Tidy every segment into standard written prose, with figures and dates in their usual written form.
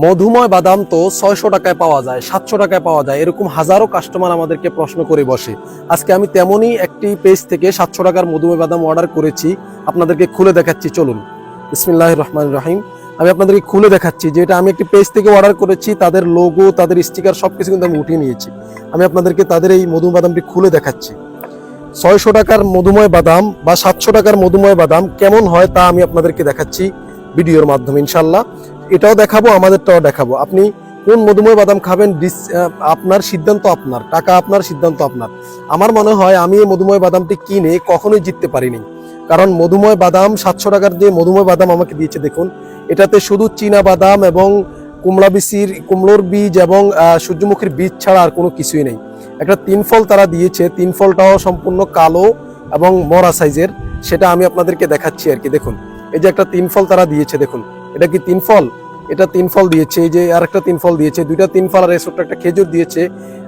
মধুময় বাদাম তো 600 টাকায় পাওয়া যায়, 700 টাকায় পাওয়া যায়, এরকম হাজারো কাস্টমার আমাদেরকে প্রশ্ন করে বসে। আজকে আমি তেমনই একটি পেজ থেকে 700 টাকার মধুময় বাদাম অর্ডার করেছি, আপনাদেরকে খুলে দেখাচ্ছি। চলুন, বিসমিল্লাহির রহমানির রহিম। আমি আপনাদেরকে খুলে দেখাচ্ছি যে এটা আমি একটি পেজ থেকে অর্ডার করেছি। তাদের লোগো, তাদের স্টিকার সবকিছু কিন্তু আমি উঠিয়ে নিয়েছি। আমি আপনাদেরকে তাদের এই মধুময় বাদামটি খুলে দেখাচ্ছি। 600 টাকার মধুময় বাদাম বা 700 টাকার মধুময় বাদাম কেমন হয় তা আমি আপনাদেরকে দেখাচ্ছি ভিডিওর মাধ্যমে ইনশাল্লাহ। এটাও দেখাবো, আমাদেরটাও দেখাবো। আপনি কোন মধুময় বাদাম খাবেন আপনার সিদ্ধান্ত, আপনার টাকা, আপনার সিদ্ধান্ত আপনার। আমার মনে হয় আমি এই মধুময় বাদামটি কিনে কখনোই জিততে পারিনি, কারণ মধুময় বাদাম 700 টাকার যে মধুময় বাদাম আমাকে দিয়েছে, দেখুন এটাতে শুধু চীনা বাদাম এবং কুমড়োর বীজ এবং সূর্যমুখীর বীজ ছাড়া আর কোনো কিছুই নেই। একটা 3 ফল তারা দিয়েছে, 3 ফলটাও সম্পূর্ণ কালো এবং মরা সাইজের, সেটা আমি আপনাদেরকে দেখাচ্ছি আর কি। দেখুন এই যে একটা 3 ফল তারা দিয়েছে, দেখুন এটা কি 3 ফল? এটা 3 ফল দিয়েছে। এই যে আর একটা 3 ফল দিয়েছে, দুইটা 3 ফল আর ছোট্ট একটা খেজুর দিয়েছে।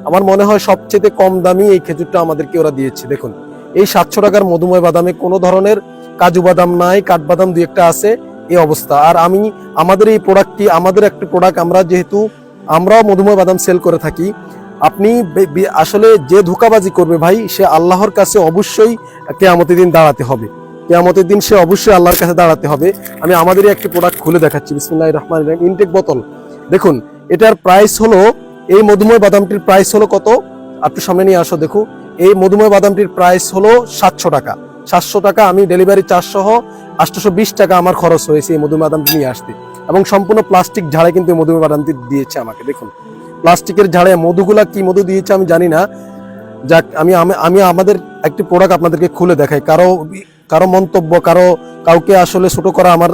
আমার মনে হয় সবচেয়ে কম দামি এই খেজুরটা আমাদেরকে ওরা দিয়েছে। দেখুন এই 700 টাকার মধুময় বাদামে কোনো ধরনের কাজু বাদাম নাই, কাঠবাদাম 2-1টা আছে, এই অবস্থা। আর আমাদের এই প্রোডাক্টটি, আমাদের একটি প্রোডাক্ট, আমরাও মধুময় বাদাম সেল করে থাকি। আপনি আসলে যে ধোঁকাবাজি করবে ভাই, সে আল্লাহর কাছে অবশ্যই কিয়ামতের দিন দাঁড়াতে হবে। কিয়ামতের দিন সে অবশ্যই আল্লাহর কাছে দাঁড়াতে হবে। আমি আমাদেরই একটি প্রোডাক্ট খুলে দেখাচ্ছি। বিসমিল্লাহির রহমানির রহিম। ইনটেক বোতল, দেখুন এটার প্রাইস হলো, এই মধুময় বাদামটির প্রাইস হলো কত? একটু সামনে নিয়ে আসো। দেখো এই মধুময় বাদামটির প্রাইস হলো 700 টাকা। 700 টাকা, আমি ডেলিভারি চার্জ সহ 820 টাকা আমার খরচ হয়েছে এই মধুময় বাদামটি নিয়ে আসতে। এবং সম্পূর্ণ প্লাস্টিক ঝাড়ে কিন্তু এই মধুময় বাদামটি দিয়েছে আমাকে। দেখুন প্লাস্টিকের ঝাড়ে, মধুগুলা কি মধু দিয়েছে আমি জানি না। যাক, আমি আমাদের একটি প্রোডাক্ট আপনাদেরকে খুলে দেখাই। কারো মন্তব্য, কাউকে আসলে ছোট করা আমার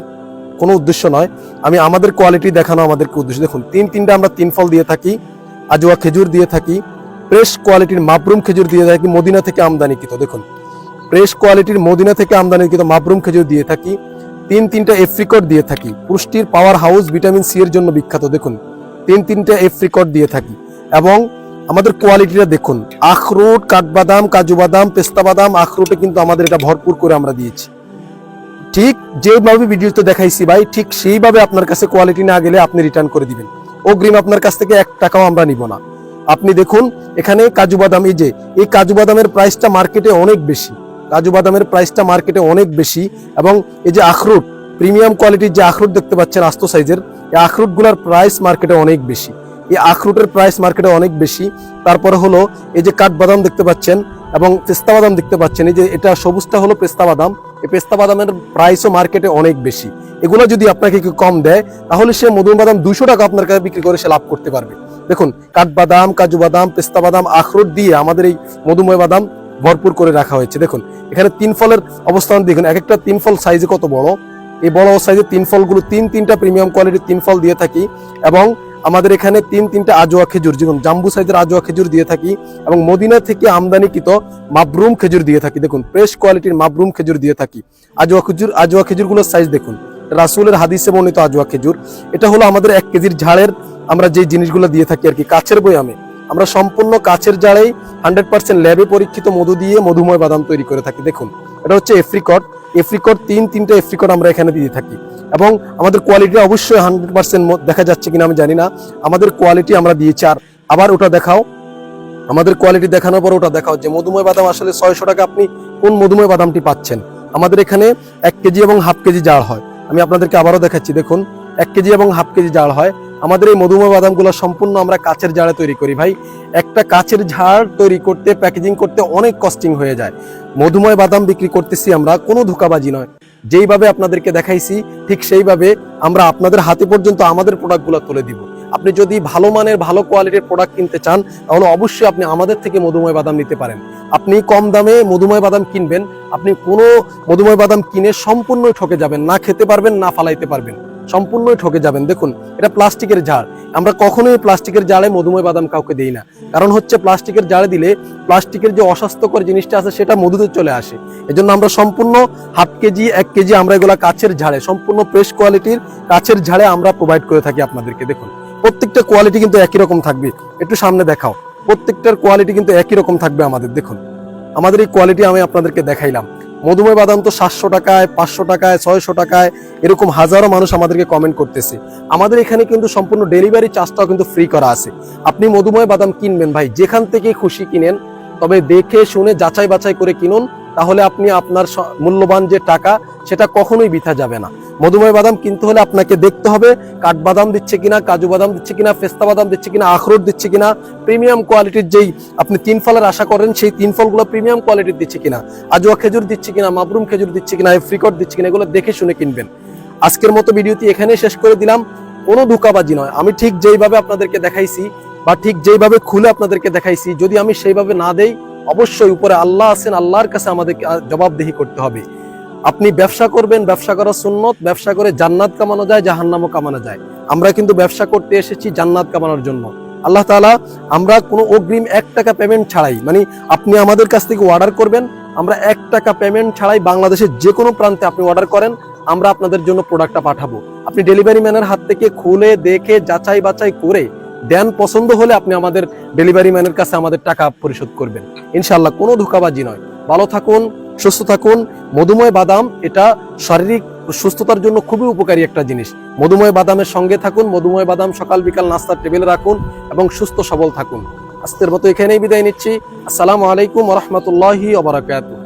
কোনো উদ্দেশ্য নয়। আমি আমাদের কোয়ালিটি দেখানো আমাদেরকে উদ্দেশ্য। দেখুন তিনটা আমরা 3 ফল দিয়ে থাকি, আজওয়া খেজুর দিয়ে থাকি, ফ্রেশ কোয়ালিটির মাবরুম খেজুর দিয়ে থাকি, মদিনা থেকে আমদানিকৃত। দেখুন ফ্রেশ কোয়ালিটির মদিনা থেকে আমদানিকৃত মাবরুম খেজুর দিয়ে থাকি। তিনটা এফ্রিকট দিয়ে থাকি, পুষ্টির পাওয়ার হাউস, ভিটামিন সি এর জন্য বিখ্যাত। দেখুন তিনটা এফ্রিকট দিয়ে থাকি। এবং আমাদের কোয়ালিটিটা দেখুন, আখরোট, কাঠবাদাম, কাজু বাদাম, পেস্তা বাদাম, আখরোটে কিন্তু আমাদের এটা ভরপুর করে আমরা দিয়েছি। ঠিক যেভাবে ভিডিওতে দেখাইছি ভাই, ঠিক সেইভাবে আপনার কাছে কোয়ালিটি না গেলে আপনি রিটার্ন করে দিবেন। অগ্রিম আপনার কাছ থেকে 1 টাকাও আমরা নিব না। আপনি দেখুন এখানে কাজু বাদাম, এই কাজু বাদামের প্রাইসটা মার্কেটে অনেক বেশি। কাজু বাদামের প্রাইসটা মার্কেটে অনেক বেশি। এবং এই যে আখরোট, প্রিমিয়াম কোয়ালিটির যে আখরোট দেখতে পাচ্ছেন আস্ত সাইজের, এই আখরোটগুলোর প্রাইস মার্কেটে অনেক বেশি। এই আখরোটের প্রাইস মার্কেটে অনেক বেশি। তারপরে হলো এই যে কাঠবাদাম দেখতে পাচ্ছেন এবং পেস্তা বাদাম দেখতে পাচ্ছেন, এই যে এটা সবুজটা হলো পেস্তা বাদাম। এই পেস্তা বাদামের প্রাইসও মার্কেটে অনেক বেশি। এগুলো যদি আপনাকে একটু কম দেয়, তাহলে সে মধুময় বাদাম 200 টাকা আপনার কাছে বিক্রি করে সে লাভ করতে পারবে। দেখুন কাঠবাদাম, কাজু বাদাম, পেস্তা বাদাম, আখরোট দিয়ে আমাদের এই মধুময় বাদাম ভরপুর করে রাখা হয়েছে। দেখুন এখানে 3 ফলের অবস্থান দেখুন, এক একটা 3 ফল সাইজে কত বড়। এই বড় সাইজের 3 ফলগুলো তিনটা প্রিমিয়াম কোয়ালিটির 3 ফল দিয়ে থাকি। এবং আমাদের এখানে তিনটা আজওয়া খেজুর, যেমন জাম্বু সাইজের আজওয়া খেজুর দিয়ে থাকি। এবং মদিনা থেকে আমদানিকৃত মাবরুম খেজুর দিয়ে থাকি। দেখুন ফ্রেশ কোয়ালিটির মাবরুম খেজুর দিয়ে থাকি। আজওয়া খেজুরগুলোর সাইজ দেখুন, রাসূলের হাদিসে বর্ণিত আজওয়া খেজুর। এটা হলো আমাদের 1 কেজির ঝাড়ের আমরা যে জিনিসগুলো দিয়ে থাকি আর কি, কাছের বয়ামে। আমরা সম্পূর্ণ কাছের জারেই 100% ল্যাবে পরীক্ষিত মধু দিয়ে মধুময় বাদাম তৈরি করে থাকি। দেখুন এটা হচ্ছে এফ্রিকট। তিনটা এফ্রিকট আমরা এখানে দিয়ে থাকি। এবং আমাদের কোয়ালিটি অবশ্যই 100% দেখা যাচ্ছে কিনা আমি জানি না, আমাদের কোয়ালিটি আমরা দিয়েছি। আর আবার ওটা দেখাও, আমাদের কোয়ালিটি দেখানোর পর ওটা দেখাও যে মধুময় বাদাম আসলে 600 টাকা আপনি কোন মধুময় বাদামটি পাচ্ছেন। আমাদের এখানে 1 কেজি এবং হাফ কেজি জার হয়। আমি আপনাদেরকে আবারও দেখাচ্ছি, দেখুন 1 কেজি এবং হাফ কেজি জার হয়। আমাদের এই মধুময় বাদামগুলো সম্পূর্ণ আমরা কাচের জারে তৈরি করি ভাই। একটা কাচের ঝাড় তৈরি করতে, প্যাকেজিং করতে অনেক কস্টিং হয়ে যায়। মধুময় বাদাম বিক্রি করতেছি আমরা, কোনো ধোঁকাবাজি নয়। যেইভাবে আপনাদেরকে দেখাইছি ঠিক সেইভাবে আমরা আপনাদের হাতে পর্যন্ত আমাদের প্রোডাক্টগুলো তুলে দিব। আপনি যদি ভালো মানের, ভালো কোয়ালিটির প্রোডাক্ট কিনতে চান, তাহলে অবশ্যই আপনি আমাদের থেকে মধুময় বাদাম নিতে পারেন। আপনি কম দামে মধুময় বাদাম কিনবেন, আপনি কোনো মধুময় বাদাম কিনে সম্পূর্ণই ঠকে যাবেন, না খেতে পারবেন, না ফালাইতে পারবেন, সম্পূর্ণই ঠকে যাবেন। দেখুন এটা প্লাস্টিকের ঝাড়, আমরা কখনোই প্লাস্টিকের জারে মধুময় বাদাম কাউকে দেই না। কারণ হচ্ছে প্লাস্টিকের জারে দিলে প্লাস্টিকের যে অস্বাস্থ্যকর জিনিসটা আছে সেটা মধুতে চলে আসে। এজন্য আমরা সম্পূর্ণ হাফ কেজি, 1 কেজি আমরা এগুলা কাচের ঝাড়ে, সম্পূর্ণ ফ্রেশ কোয়ালিটির কাচের ঝাড়ে আমরা প্রোভাইড করে থাকি আপনাদেরকে। দেখুন প্রত্যেকটা কোয়ালিটি কিন্তু একই রকম থাকবে। একটু সামনে দেখাও, প্রত্যেকটার কোয়ালিটি কিন্তু একই রকম থাকবে আমাদের। দেখুন আমাদের এই কোয়ালিটি আমি আপনাদেরকে দেখাইলাম। মধুময় বাদাম তো 700 টাকায়, 500 টাকায়, 600 টাকায়, এরকম হাজারো মানুষ আমাদেরকে কমেন্ট করতেছে। আমাদের এখানে কিন্তু সম্পূর্ণ ডেলিভারি চার্জটাও কিন্তু ফ্রি করা আছে। আপনি মধুময় বাদাম কিনবেন ভাই, যেখান থেকে খুশি কিনেন, তবে দেখে শুনে যাচাই বাছাই করে কিনুন, তাহলে আপনি আপনার মূল্যবান যে টাকা সেটা কখনোই বৃথা যাবে না। মধুময় বাদাম কিনতে হলে আপনাকে দেখতে হবে কাঠবাদাম দিচ্ছে কিনা, কাজু বাদাম দিচ্ছে কিনা, পেস্তা বাদাম দিচ্ছে কিনা, আখরোট দিচ্ছে কিনা, প্রিমিয়াম কোয়ালিটির যেই আপনি 3 ফলের আশা করেন সেই 3 ফলগুলো প্রিমিয়াম কোয়ালিটির দিচ্ছে কিনা, আজওয়া খেজুর দিচ্ছে কিনা, মাবরুম খেজুর দিচ্ছে কিনা, এপ্রিকট দিচ্ছে কিনা, এগুলো দেখে শুনে কিনবেন। আজকের মতো ভিডিওটি এখানে শেষ করে দিলাম। কোনো ধোঁকাবাজি নয়, আমি ঠিক যেইভাবে আপনাদেরকে দেখাইছি বা ঠিক যেইভাবে খুলে আপনাদেরকে দেখাইছি, যদি আমি সেইভাবে না দেই, অবশ্যই উপরে আল্লাহ আছেন, আল্লাহর কাছে আমাদেরকে জবাবদিহি করতে হবে। আপনি ব্যবসা করবেন, ব্যবসা করা সুন্নত, ব্যবসা করে জান্নাত কামানো যায়, জাহান্নামও কামানো যায়। আমরা কিন্তু ব্যবসা করতে এসেছি জান্নাত কামানোর জন্য। আল্লাহ তাআলা, আমরা কোনো অগ্রিম 1 টাকা পেমেন্ট ছাড়াই, মানে আপনি আমাদের কাছ থেকে অর্ডার করবেন, আমরা 1 টাকা পেমেন্ট ছাড়াই বাংলাদেশের যে কোনো প্রান্তে আপনি অর্ডার করেন, আমরা আপনাদের জন্য প্রোডাক্টটা পাঠাবো। আপনি ডেলিভারি ম্যানের হাত থেকে খুলে দেখে যাচাই বাছাই করে দেন, পছন্দ হলে আপনি আমাদের ডেলিভারি ম্যানের কাছে আমাদের টাকা পরিশোধ করবেন। ইনশাআল্লাহ কোনো ধোঁকাবাজি নয়। ভালো থাকুন, সুস্থ থাকুন। মধুময় বাদাম এটা শারীরিক সুস্থতার জন্য খুবই উপকারী একটা জিনিস। মধুময় বাদামের সঙ্গে থাকুন, মধুময় বাদাম সকাল বিকাল নাস্তার টেবিলে রাখুন এবং সুস্থ সবল থাকুন। আজকের মতো এখানেই বিদায় নিচ্ছি। আসসালামু আলাইকুম ওয়া রাহমাতুল্লাহি ওয়া বারাকাতুহু।